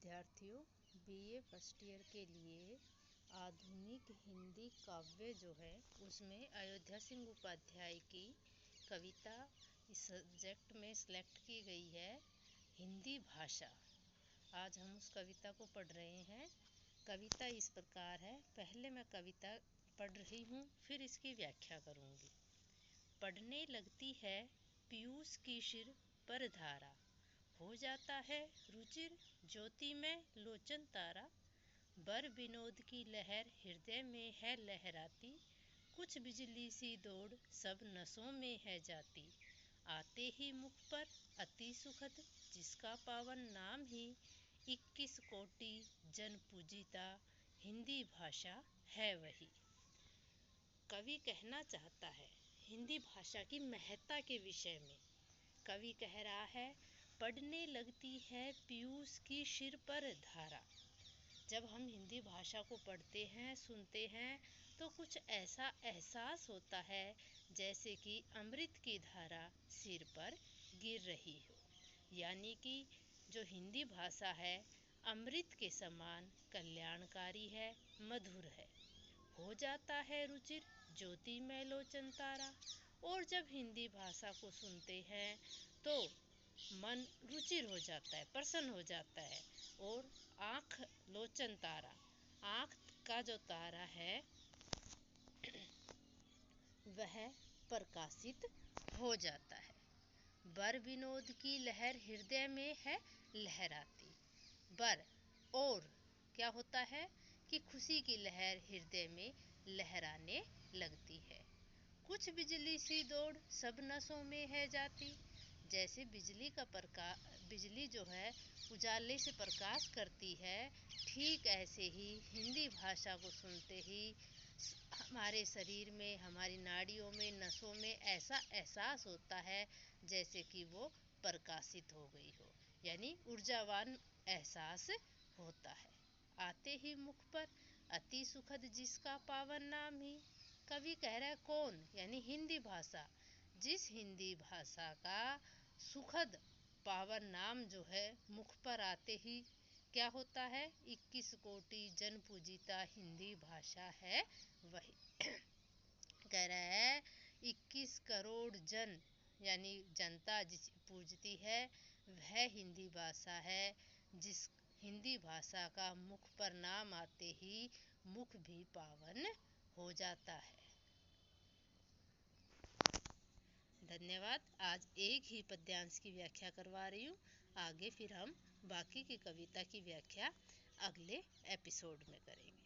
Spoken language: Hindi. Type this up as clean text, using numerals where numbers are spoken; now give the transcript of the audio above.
विद्यार्थियों, बीए फर्स्ट ईयर के लिए आधुनिक हिंदी काव्य जो है उसमें अयोध्या सिंह उपाध्याय की कविता इस सब्जेक्ट में सिलेक्ट की गई है, हिंदी भाषा। आज हम उस कविता को पढ़ रहे हैं। कविता इस प्रकार है। पहले मैं कविता पढ़ रही हूँ, फिर इसकी व्याख्या करूँगी। पढ़ने लगती है पीयूष की शिर पर धारा, हो जाता है रुचिर ज्योति में लोचन तारा। बर विनोद की लहर हृदय में है लहराती, कुछ बिजली सी दौड़ सब नसों में है जाती। आते ही मुख पर अति सुखद जिसका पावन नाम ही, 21 कोटि जन पूजिता हिंदी भाषा है वही। कवि कहना चाहता है हिंदी भाषा की महत्ता के विषय में। कवि कह रहा है, पढ़ने लगती है पीयूष की शिर पर धारा। जब हम हिंदी भाषा को पढ़ते हैं, सुनते हैं, तो कुछ ऐसा एहसास होता है जैसे कि अमृत की धारा सिर पर गिर रही हो। यानी कि जो हिंदी भाषा है अमृत के समान कल्याणकारी है, मधुर है। हो जाता है रुचिर ज्योति में लोचन तारा। और जब हिंदी भाषा को सुनते हैं तो मन रुचिर हो जाता है, प्रसन्न हो जाता है। और आँख लोचन तारा, आँख का जो तारा है वह प्रकाशित हो जाता है। बर विनोद की लहर हृदय में है लहराती। बर और क्या होता है कि खुशी की लहर हृदय में लहराने लगती है। कुछ बिजली सी दौड़ सब नसों में है जाती। जैसे बिजली जो है उजाले से प्रकाश करती है, ठीक ऐसे ही हिंदी भाषा को सुनते ही हमारे शरीर में, हमारी नाड़ियों में, नसों में ऐसा एहसास होता है जैसे कि वो प्रकाशित हो गई हो, यानी ऊर्जावान एहसास होता है। आते ही मुख पर अति सुखद जिसका पावन नाम ही। कवि कह रहा है कौन, यानी हिंदी भाषा। जिस हिंदी भाषा का सुखद पावन नाम जो है मुख पर आते ही क्या होता है, 21 कोटि जन पूजिता हिंदी भाषा है वही। कह रहा है 21 करोड़ जन यानी जनता जिस पूजती है वह हिंदी भाषा है। जिस हिंदी भाषा का मुख पर नाम आते ही मुख भी पावन हो जाता है। धन्यवाद। आज एक ही पद्यांश की व्याख्या करवा रही हूँ। आगे फिर हम बाकी की कविता की व्याख्या अगले एपिसोड में करेंगे।